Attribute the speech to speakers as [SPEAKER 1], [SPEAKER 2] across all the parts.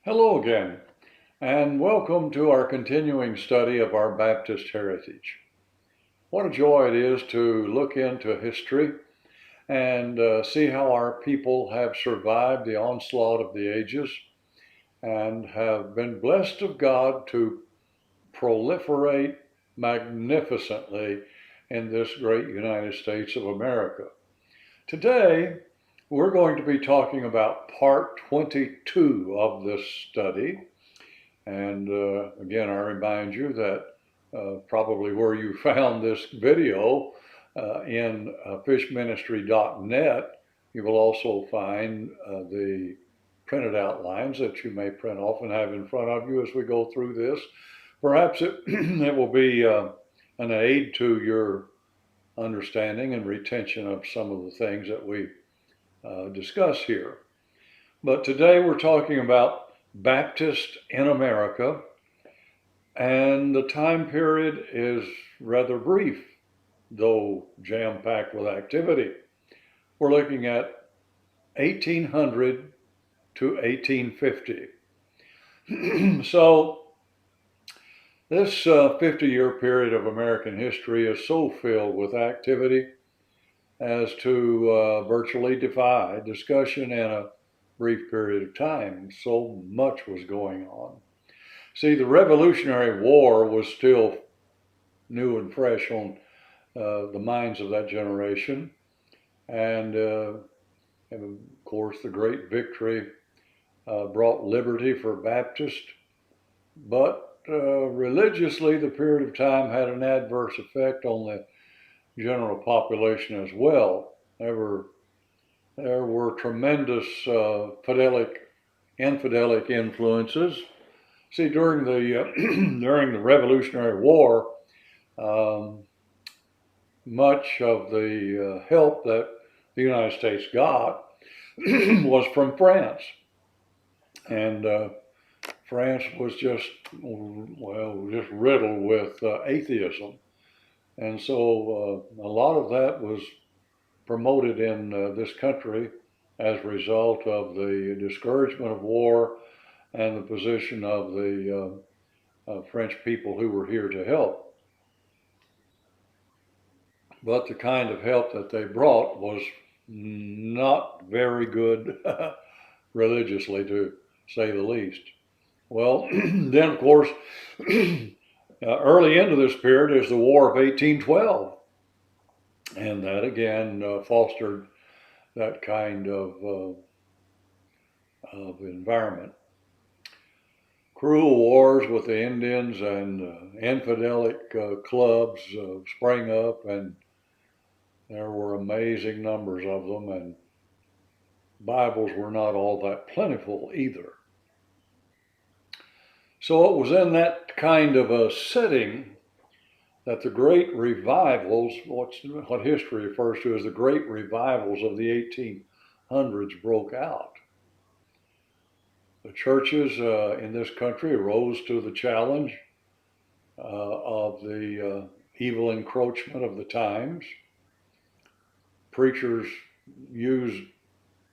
[SPEAKER 1] Hello again, and welcome to our continuing study of our Baptist heritage. What a joy it is to look into history and see how our people have survived the onslaught of the ages and have been blessed of God to proliferate magnificently in this great United States of America. Today, we're going to be talking about part 22 of this study. And again, I remind you that probably where you found this video in fishministry.net, you will also find the printed outlines that you may print off and have in front of you as we go through this. Perhaps it will be an aid to your understanding and retention of some of the things that we discuss here. But today we're talking about Baptist in America, and the time period is rather brief, though jam-packed with activity. We're looking at 1800 to 1850. So this 50-year period of American history is so filled with activity as to virtually defy discussion in a brief period of time. So much was going on. See, the Revolutionary War was still new and fresh on the minds of that generation. And of course, the great victory brought liberty for Baptists. But religiously, the period of time had an adverse effect on the general population as well. There were tremendous infidelic influences. See, during the Revolutionary War, much of the help that the United States got was from France, and France was just riddled with atheism, and so a lot of that was promoted in this country as a result of the discouragement of war and the position of the French people who were here to help. But the kind of help that they brought was not very good religiously, to say the least. Well, then, of course, early into this period is the War of 1812. And that again fostered that kind of environment. Cruel wars with the Indians and infidelic clubs sprang up, and there were amazing numbers of them, and Bibles were not all that plentiful either. So it was in that kind of a setting that the great revivals, what history refers to as the great revivals of the 1800s, broke out. The churches in this country rose to the challenge of the evil encroachment of the times. Preachers used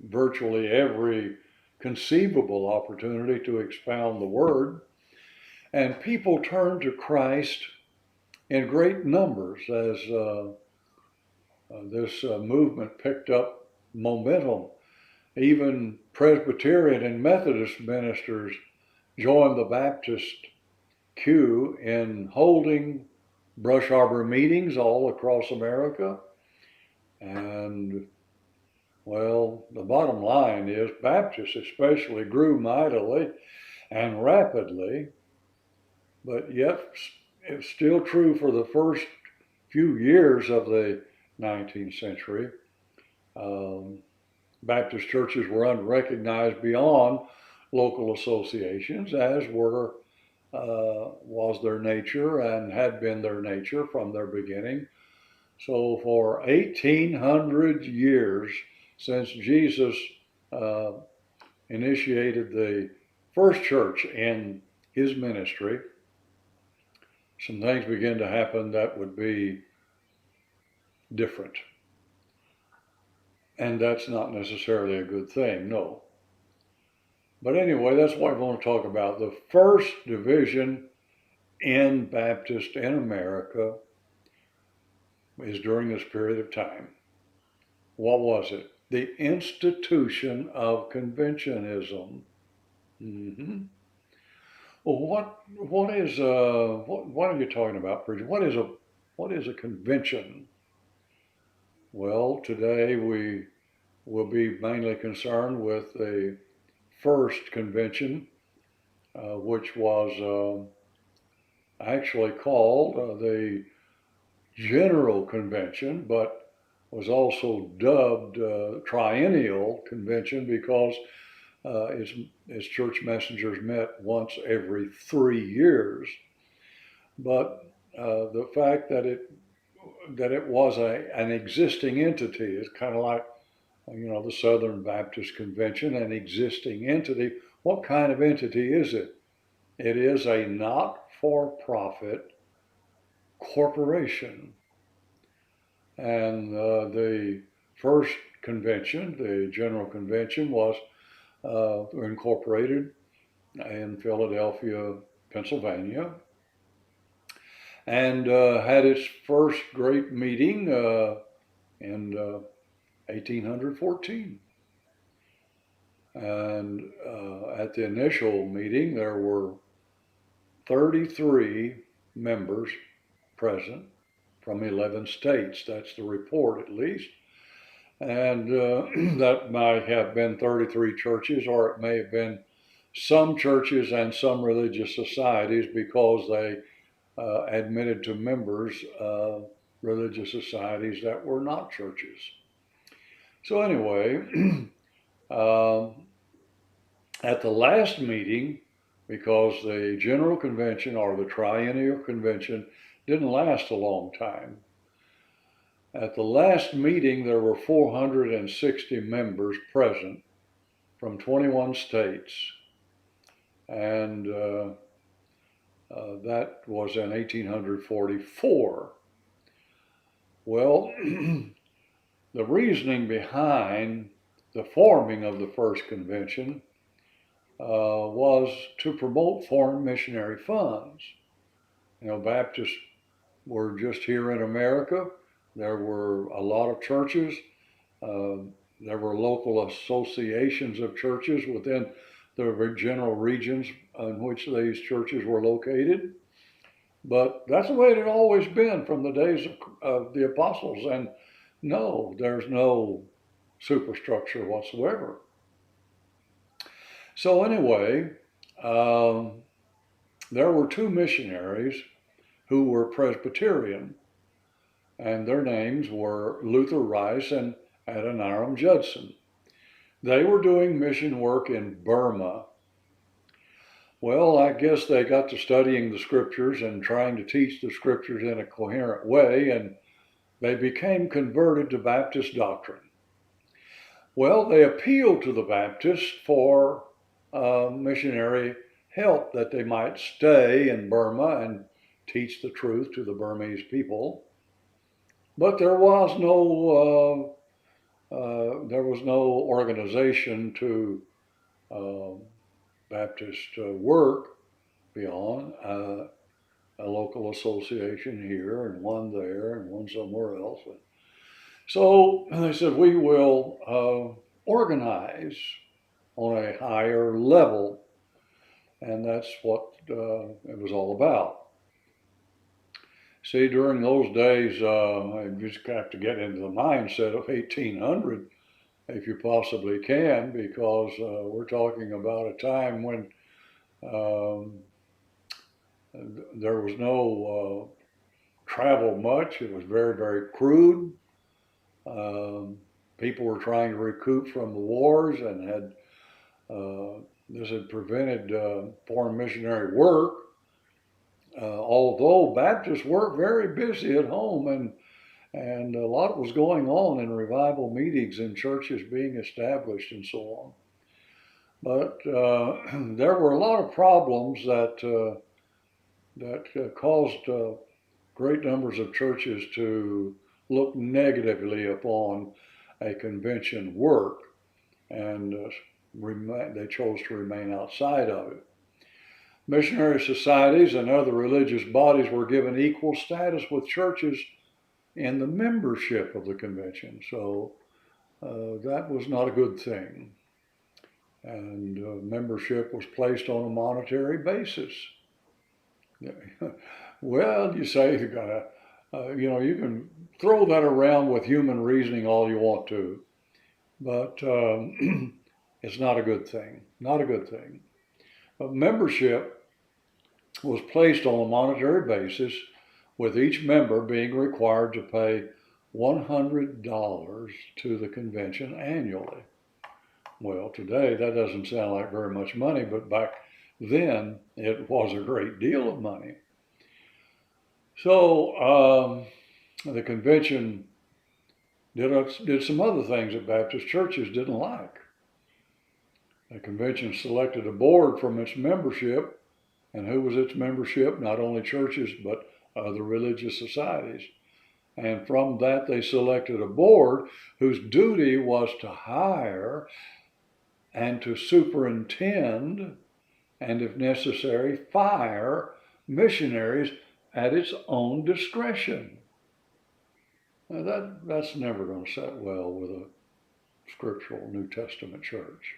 [SPEAKER 1] virtually every conceivable opportunity to expound the word, and people turned to Christ in great numbers as this movement picked up momentum. Even Presbyterian and Methodist ministers joined the Baptist queue in holding brush arbor meetings all across America. And, well, the bottom line is Baptists especially grew mightily and rapidly, but yet it's still true for the first few years of the 19th century. Baptist churches were unrecognized beyond local associations, as was their nature and had been their nature from their beginning. So for 1800 years, since Jesus initiated the first church in his ministry, some things began to happen that would be different. And that's not necessarily a good thing, no. But anyway, that's what I want to talk about. The first division in Baptist in America is during this period of time. What was it? The institution of conventionism. Mm-hmm. Well, what are you talking about, preacher? What is a convention? Well, today we will be mainly concerned with the first convention, which was actually called the General Convention, but was also dubbed Triennial Convention because its church messengers met once every 3 years. But the fact that it was an existing entity is kind of like the Southern Baptist Convention, an existing entity. What kind of entity is it? It is a not-for-profit corporation. And the first convention, the General Convention, was incorporated in Philadelphia, Pennsylvania, and had its first great meeting in 1814. And at the initial meeting, there were 33 members present from 11 states. That's the report, at least. And that might have been 33 churches, or it may have been some churches and some religious societies because they admitted to members religious societies that were not churches. So anyway, at the last meeting, because the General Convention or the Triennial Convention didn't last a long time, at the last meeting there were 460 members present from 21 states, and that was in 1844. Well, the reasoning behind the forming of the first convention was to promote foreign missionary funds. Baptists were just here in America. There were a lot of churches. There were local associations of churches within the general regions in which these churches were located. But that's the way it had always been from the days of the apostles. And no, there's no superstructure whatsoever. So anyway, there were two missionaries who were Presbyterian, and their names were Luther Rice and Adoniram Judson. They were doing mission work in Burma. Well, I guess they got to studying the scriptures and trying to teach the scriptures in a coherent way, and they became converted to Baptist doctrine. Well, they appealed to the Baptists for missionary help, that they might stay in Burma and teach the truth to the Burmese people. But there was no organization to Baptist work beyond a local association here and one there and one somewhere else. So they said, we will organize on a higher level. And that's what it was all about. See, during those days, you just have to get into the mindset of 1800 if you possibly can, because we're talking about a time when there was no travel much. It was very, very crude. People were trying to recoup from the wars and this had prevented foreign missionary work. Although Baptists were very busy at home, and a lot was going on in revival meetings and churches being established and so on. But there were a lot of problems that caused great numbers of churches to look negatively upon a convention work. And they chose to remain outside of it. Missionary societies and other religious bodies were given equal status with churches in the membership of the convention. So that was not a good thing. And membership was placed on a monetary basis. Well, you say, you can throw that around with human reasoning all you want to, but it's not a good thing. Not a good thing. But membership was placed on a monetary basis, with each member being required to pay $100 to the convention annually. Well, today that doesn't sound like very much money, but back then it was a great deal of money. So the convention did some other things that Baptist churches didn't like. The convention selected a board from its membership. And who was its membership? Not only churches, but other religious societies. And from that, they selected a board whose duty was to hire and to superintend, and if necessary, fire missionaries at its own discretion. Now that's never going to sit well with a scriptural New Testament church.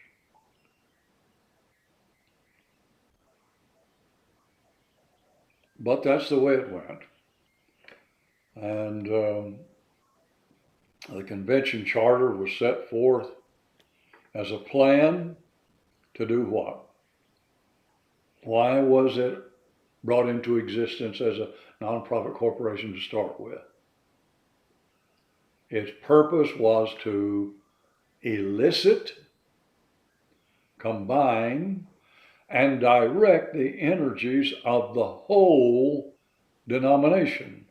[SPEAKER 1] But that's the way it went. And the convention charter was set forth as a plan to do what? Why was it brought into existence as a nonprofit corporation to start with? Its purpose was to elicit, combine, and direct the energies of the whole denomination.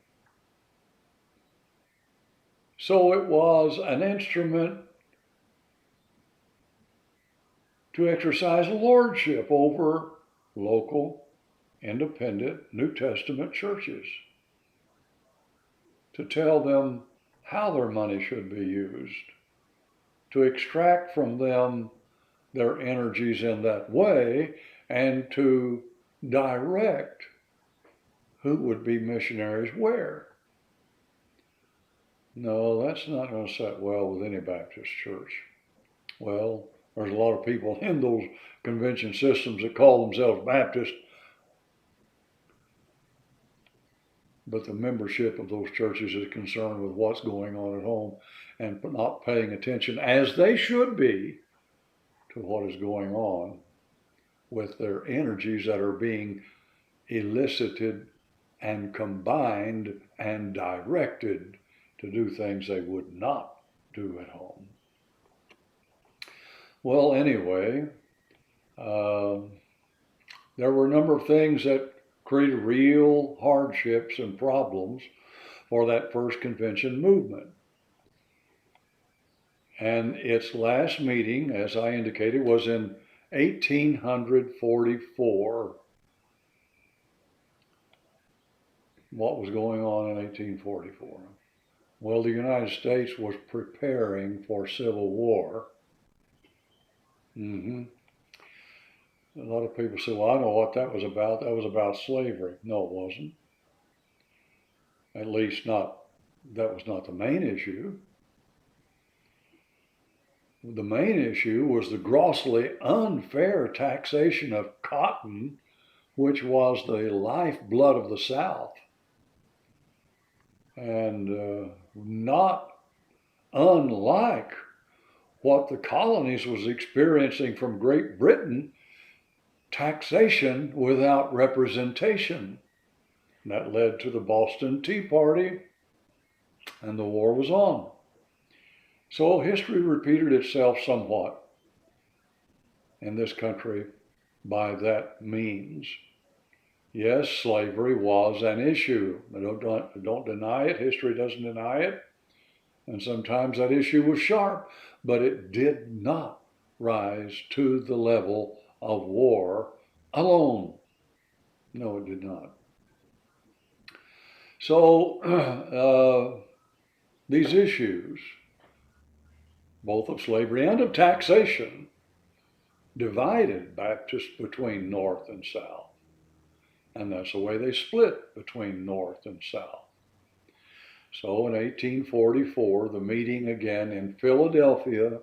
[SPEAKER 1] So it was an instrument to exercise lordship over local, independent, New Testament churches, to tell them how their money should be used, to extract from them their energies in that way, and to direct who would be missionaries where. No, that's not going to sit well with any Baptist church. Well, there's a lot of people in those convention systems that call themselves Baptist, but the membership of those churches is concerned with what's going on at home and not paying attention, as they should be, to what is going on with their energies that are being elicited and combined and directed to do things they would not do at home. Well, anyway, there were a number of things that created real hardships and problems for that first convention movement. And its last meeting, as I indicated, was in 1844. What was going on in 1844? Well, the United States was preparing for civil war. A lot of people say, well, I know what that was about. That was about slavery. No, it wasn't. At least that was not the main issue. The main issue was the grossly unfair taxation of cotton, which was the lifeblood of the South. And not unlike what the colonies was experiencing from Great Britain, taxation without representation. And that led to the Boston Tea Party, and the war was on. So history repeated itself somewhat in this country by that means. Yes, slavery was an issue. I don't deny it. History doesn't deny it. And sometimes that issue was sharp, but it did not rise to the level of war alone. No, it did not. So these issues, both of slavery and of taxation, divided Baptists between North and South. And that's the way they split between North and South. So in 1844, the meeting again in Philadelphia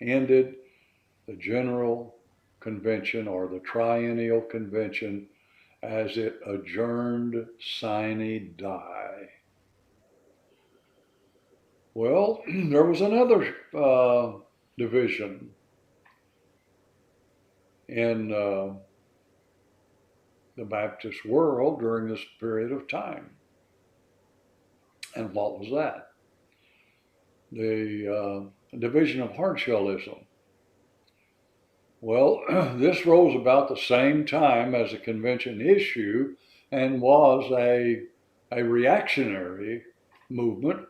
[SPEAKER 1] ended the General Convention, or the Triennial Convention, as it adjourned sine die. Well, there was another division in the Baptist world during this period of time. And what was that? The division of Hardshellism. Well, this rose about the same time as the convention issue and was a reactionary movement,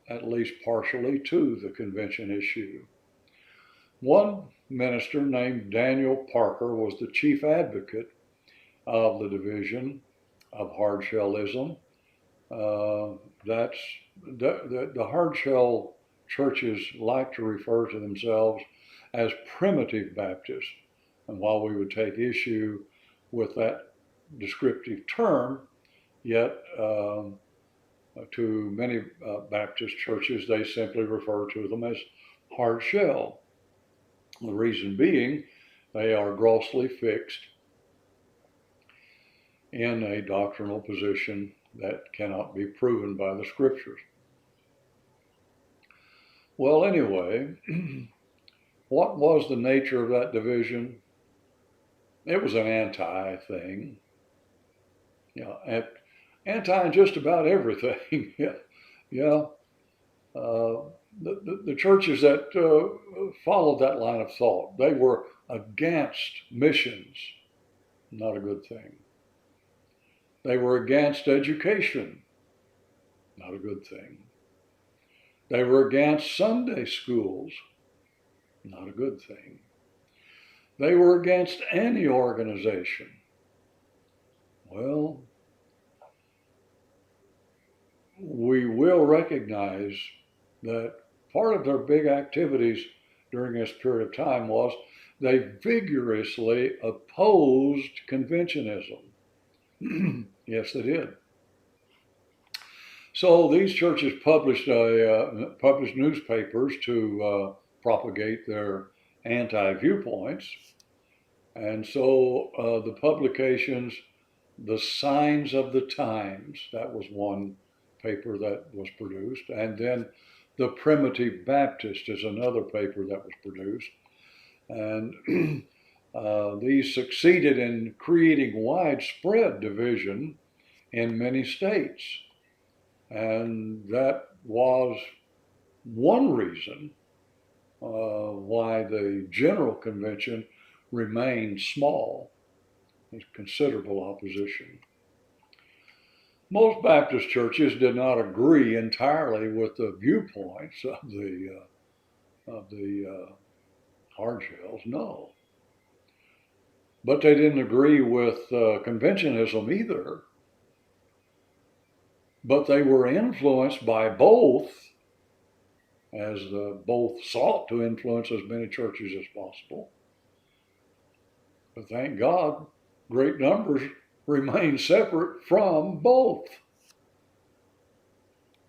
[SPEAKER 1] at least partially, to the convention issue. One minister named Daniel Parker was the chief advocate of the division of Hardshellism. That's the Hardshell churches like to refer to themselves as primitive Baptists. And while we would take issue with that descriptive term, yet to many Baptist churches, they simply refer to them as Hardshell. The reason being, they are grossly fixed in a doctrinal position that cannot be proven by the scriptures. Well, anyway, what was the nature of that division? It was an anti thing. Anti just about everything. The churches that followed that line of thought, they were against missions. Not a good thing. They were against education. Not a good thing. They were against Sunday schools. Not a good thing. They were against any organization. Well, we will recognize that part of their big activities during this period of time was they vigorously opposed conventionism. Yes, they did. So these churches published newspapers to propagate their anti-viewpoints. And so the publications, the Signs of the Times, that was one paper that was produced. And then the Primitive Baptist is another paper that was produced. And these succeeded in creating widespread division in many states. And that was one reason why the General Convention remained small. There's considerable opposition. Most Baptist churches did not agree entirely with the viewpoints of the Hardshells, no. But they didn't agree with conventionism either. But they were influenced by both, as both sought to influence as many churches as possible. But thank God, great numbers remain separate from both.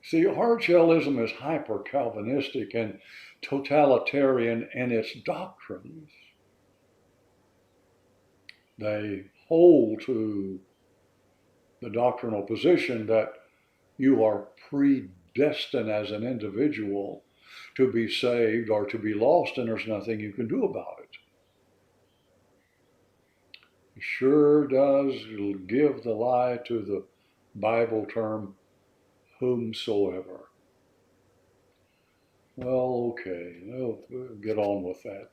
[SPEAKER 1] See, Hardshellism is hyper-Calvinistic and totalitarian in its doctrines. They hold to the doctrinal position that you are predestined as an individual to be saved or to be lost, and there's nothing you can do about it. It sure does give the lie to the Bible term, whomsoever. Well, okay, we'll get on with that.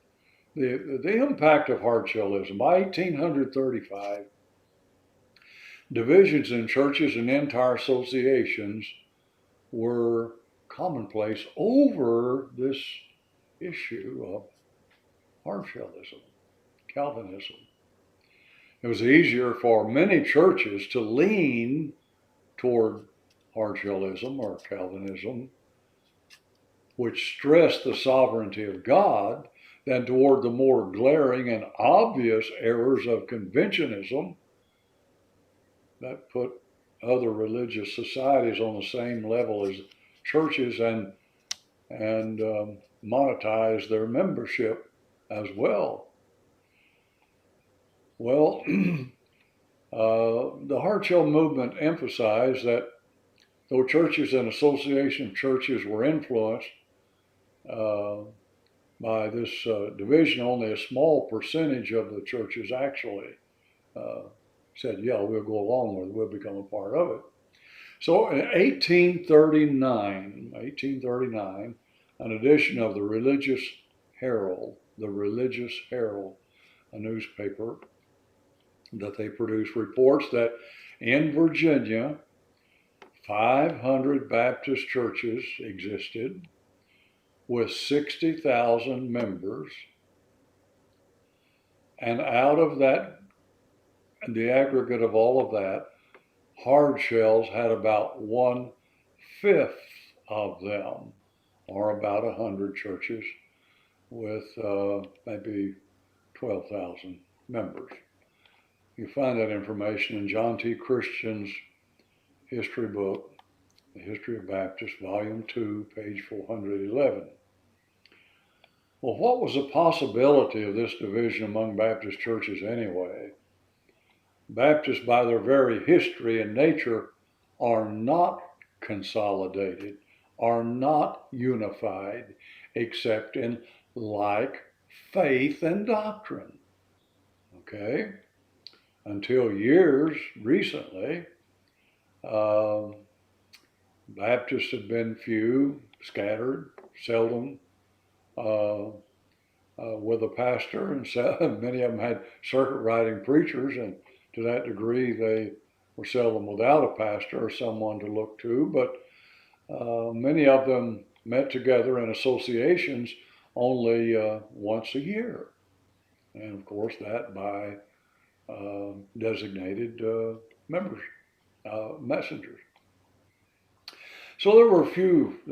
[SPEAKER 1] The impact of Hardshellism. By 1835, divisions in churches and entire associations were commonplace over this issue of Hardshellism, Calvinism. It was easier for many churches to lean toward Hardshellism or Calvinism, which stressed the sovereignty of God, than toward the more glaring and obvious errors of conventionism that put other religious societies on the same level as churches and monetize their membership as well. Well, the Hardshell movement emphasized that though churches and association of churches were influenced uh, by this division, only a small percentage of the churches actually uh, said, yeah, we'll go along with it, we'll become a part of it. So in 1839, an edition of the Religious Herald, a newspaper that they produced, reports that in Virginia, 500 Baptist churches existed with 60,000 members. And out of that, the aggregate of all of that, Hardshells had about 1/5 of them, or about 100 churches with maybe 12,000 members. You find that information in John T. Christian's history book, The History of Baptists, Volume 2, page 411. Well, what was the possibility of this division among Baptist churches anyway? Baptists, by their very history and nature, are not consolidated, are not unified, except in like faith and doctrine. Okay? Until years recently, Baptists have been few, scattered, seldom with a pastor, and many of them had circuit riding preachers, and to that degree they were seldom without a pastor or someone to look to, but many of them met together in associations only once a year, and of course that by designated members, messengers. So there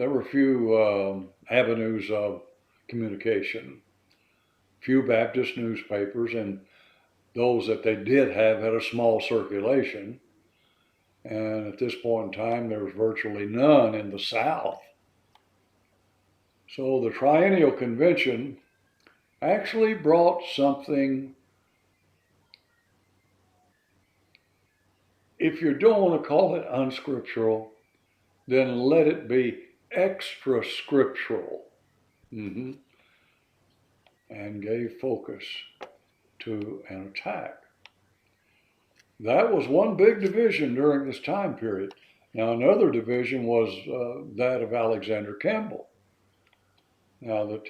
[SPEAKER 1] were few avenues of communication, few Baptist newspapers, and those that they did have had a small circulation. And at this point in time, there was virtually none in the South. So the Triennial Convention actually brought something, if you don't want to call it unscriptural, then let it be extra scriptural. Mm-hmm. And gave focus to an attack. That was one big division during this time period. Now, another division was that of Alexander Campbell. Now that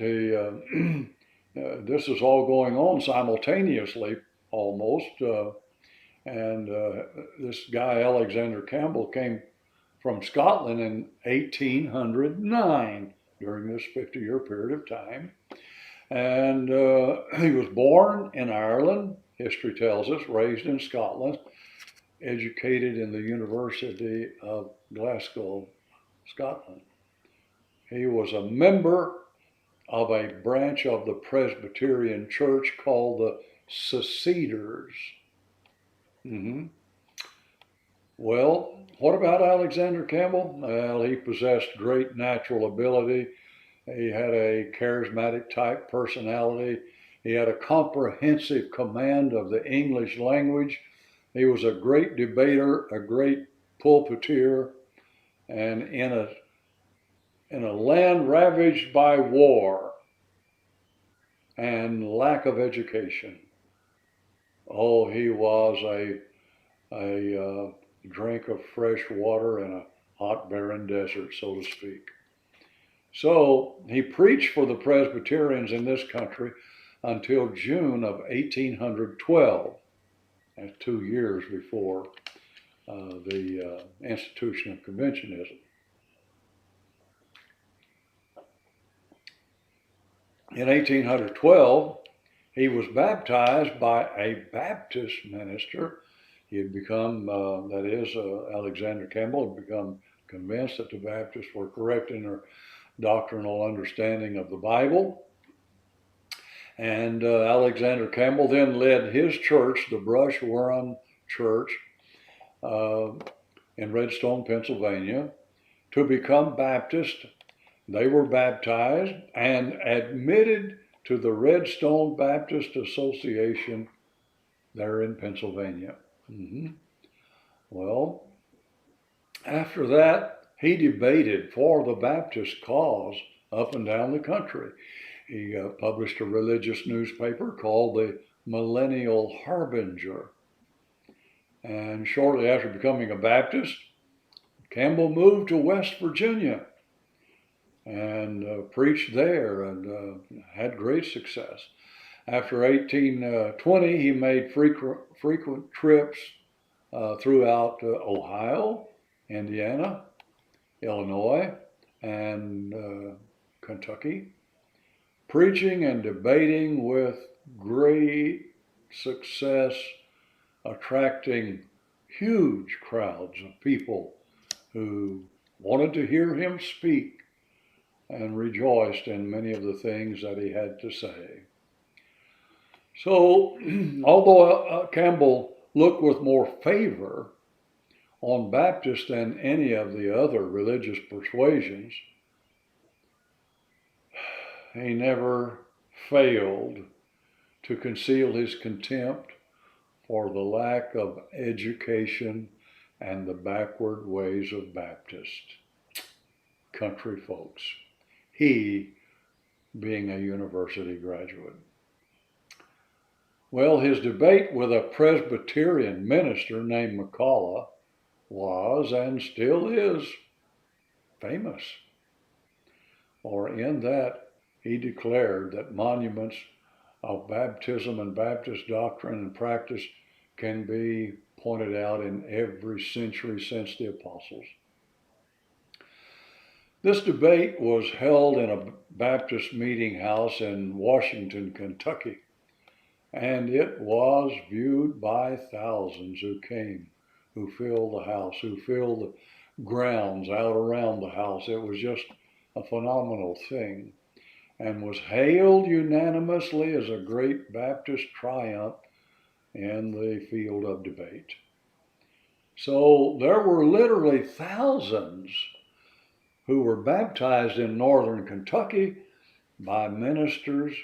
[SPEAKER 1] this is all going on simultaneously, almost, and this guy Alexander Campbell came from Scotland in 1809 during this 50-year period of time. And he was born in Ireland, history tells us, raised in Scotland, educated in the University of Glasgow, Scotland. He was a member of a branch of the Presbyterian Church called the Seceders. Mm-hmm. Well, what about Alexander Campbell? Well, he possessed great natural ability. He had a charismatic type personality. He had a comprehensive command of the English language. He was a great debater, a great pulpiteer, and in a land ravaged by war and lack of education, oh, he was a drink of fresh water in a hot, barren desert, so to speak. So he preached for the Presbyterians in this country until June of 1812. That's 2 years before the institution of conventionism. In 1812, he was baptized by a Baptist minister. He had become, Alexander Campbell had become convinced that the Baptists were correct in their doctrinal understanding of the Bible. And Alexander Campbell then led his church, the Brush Warren Church, uh, in Redstone, Pennsylvania, to become Baptist. They were baptized and admitted to the Redstone Baptist Association there in Pennsylvania. Mm-hmm. Well, after that, he debated for the Baptist cause up and down the country. He published a religious newspaper called the Millennial Harbinger. And shortly after becoming a Baptist, Campbell moved to West Virginia and preached there and had great success. After 1820, he made frequent trips throughout Ohio, Indiana, Illinois, and Kentucky, preaching and debating with great success, attracting huge crowds of people who wanted to hear him speak and rejoiced in many of the things that he had to say. So, although Campbell looked with more favor on Baptist than any of the other religious persuasions, he never failed to conceal his contempt for the lack of education and the backward ways of Baptist country folks, he being a university graduate. Well, his debate with a Presbyterian minister named McCullough was and still is famous. For in that he declared that monuments of baptism and Baptist doctrine and practice can be pointed out in every century since the apostles. This debate was held in a Baptist meeting house in Washington, Kentucky, and it was viewed by thousands who came, who filled the house, who filled the grounds out around the house. It was just a phenomenal thing and was hailed unanimously as a great Baptist triumph in the field of debate. So there were literally thousands who were baptized in northern Kentucky by ministers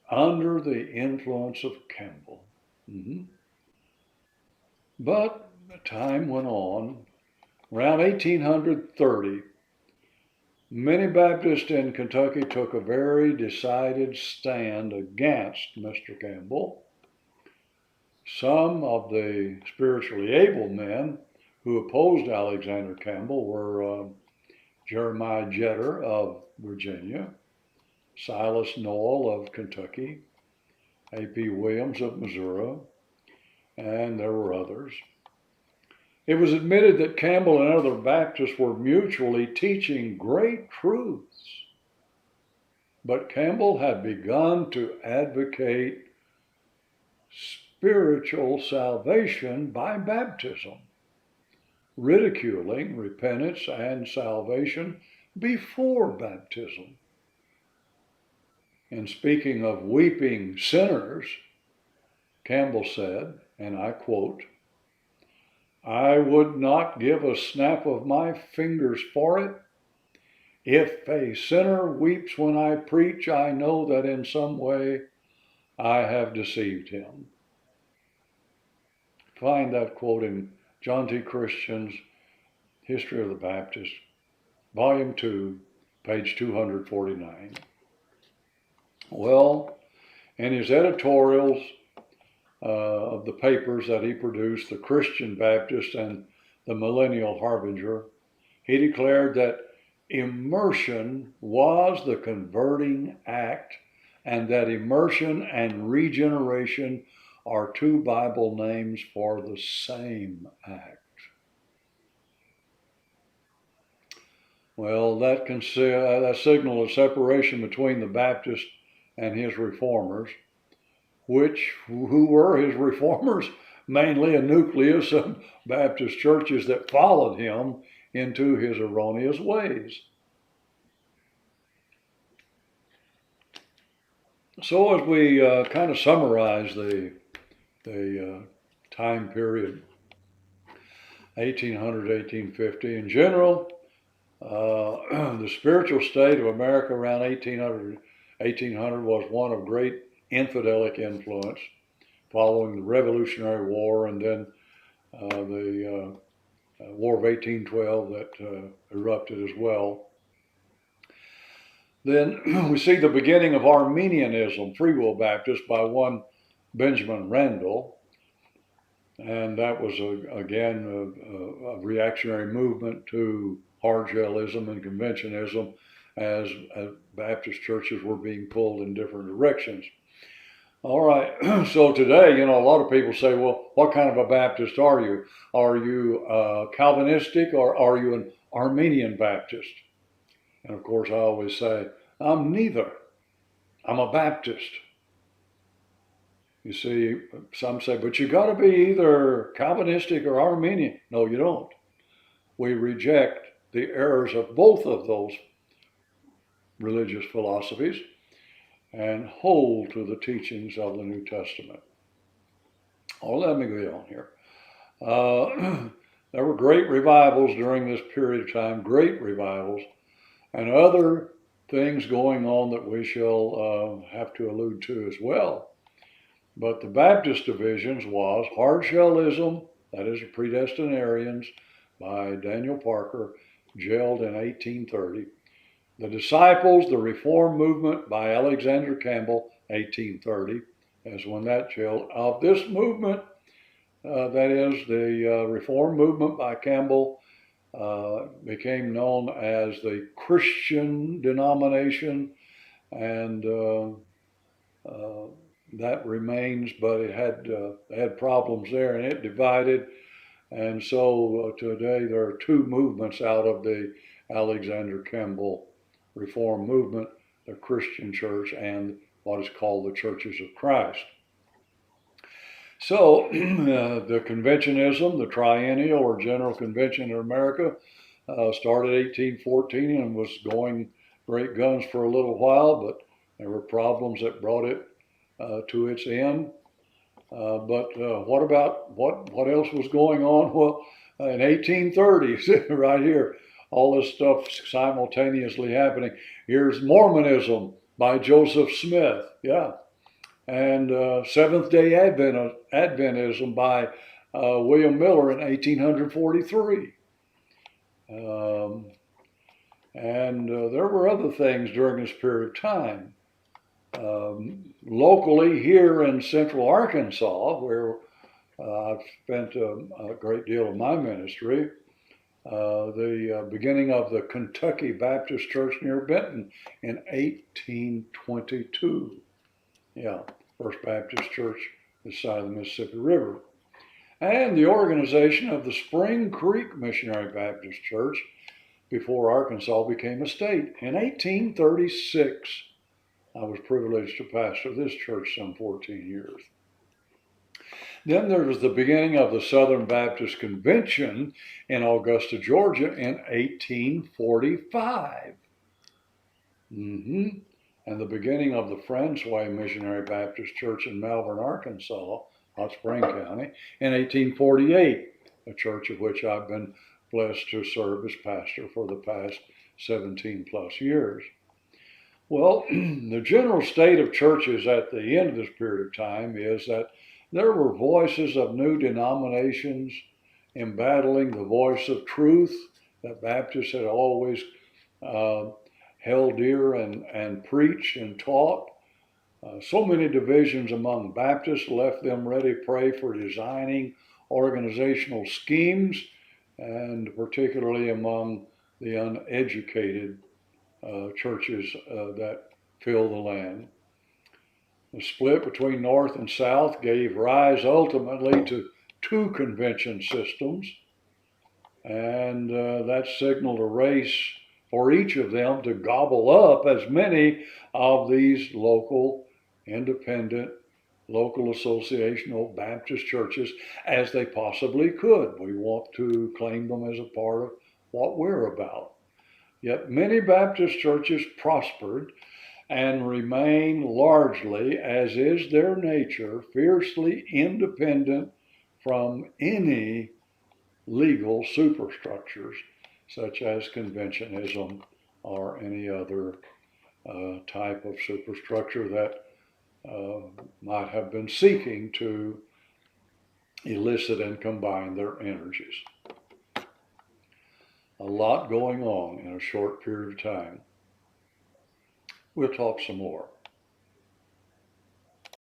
[SPEAKER 1] under the influence of Campbell. Mm-hmm. But time went on. Around 1830, many Baptists in Kentucky took a very decided stand against Mr. Campbell. Some of the spiritually able men who opposed Alexander Campbell were Jeremiah Jeter of Virginia, Silas Noel of Kentucky, A.P. Williams of Missouri, and there were others. It was admitted that Campbell and other Baptists were mutually teaching great truths, but Campbell had begun to advocate spiritual salvation by baptism, ridiculing repentance and salvation before baptism. And speaking of weeping sinners, Campbell said, and I quote, "I would not give a snap of my fingers for it. If a sinner weeps when I preach, I know that in some way I have deceived him." Find that quote in John T. Christian's History of the Baptist, Volume 2, page 249. Well, in his editorials of the papers that he produced, the Christian Baptist and the Millennial Harbinger, he declared that immersion was the converting act and that immersion and regeneration are two Bible names for the same act. Well, that signaled a separation between the Baptist and his reformers, who were his reformers? Mainly a nucleus of Baptist churches that followed him into his erroneous ways. So as we kind of summarize the time period, 1800 1850, in general, the spiritual state of America around 1800 was one of great infidelic influence following the Revolutionary War and then the War of 1812 that erupted as well. Then we see the beginning of Arminianism, Free Will Baptist, by one Benjamin Randall. And that was, again, a reactionary movement to hardshellism and conventionism as Baptist churches were being pulled in different directions. All right, so today, a lot of people say, well, what kind of a Baptist are you? Are you Calvinistic or are you an Arminian Baptist? And of course, I always say, I'm neither. I'm a Baptist. You see, some say, but you got to be either Calvinistic or Arminian. No, you don't. We reject the errors of both of those religious philosophies and hold to the teachings of the New Testament. Oh, let me go on here. There were great revivals during this period of time, great revivals, and other things going on that we shall have to allude to as well. But the Baptist divisions was Hardshellism, that is the Predestinarians by Daniel Parker, jailed in 1830. The Disciples, the Reform Movement by Alexander Campbell, 1830, as when that jailed. Of this movement, that is the Reform Movement by Campbell, became known as the Christian denomination, and that remains, but it had problems there, and it divided. And so today there are two movements out of the Alexander Campbell Reform movement: the Christian Church and what is called the Churches of Christ. So the conventionism, the Triennial or General Convention in America, started 1814 and was going great guns for a little while, but there were problems that brought it to its end. But what else was going on? Well, in 1830s, right here, all this stuff simultaneously happening. Here's Mormonism by Joseph Smith, yeah, and Seventh-day Adventism by William Miller in 1843. And there were other things during this period of time. Locally here in central Arkansas, where I've spent a great deal of my ministry, the beginning of the Kentucky Baptist Church near Benton in 1822. Yeah, First Baptist Church this side of the Mississippi River. And the organization of the Spring Creek Missionary Baptist Church before Arkansas became a state in 1836. I was privileged to pastor this church some 14 years. Then there was the beginning of the Southern Baptist Convention in Augusta, Georgia in 1845. And the beginning of the Friendsway Missionary Baptist Church in Malvern, Arkansas, Hot Spring County, in 1848, a church of which I've been blessed to serve as pastor for the past 17 plus years. Well, the general state of churches at the end of this period of time is that there were voices of new denominations embattling the voice of truth that Baptists had always held dear and preached and taught. So many divisions among Baptists left them ready prey for designing organizational schemes, and particularly among the uneducated churches that fill the land. The split between North and South gave rise ultimately to two convention systems, and that signaled a race for each of them to gobble up as many of these local, independent, local associational Baptist churches as they possibly could. We want to claim them as a part of what we're about. Yet many Baptist churches prospered, and remain largely, as is their nature, fiercely independent from any legal superstructures, such as conventionism or any other type of superstructure that might have been seeking to elicit and combine their energies. A lot going on in a short period of time. We'll talk some more.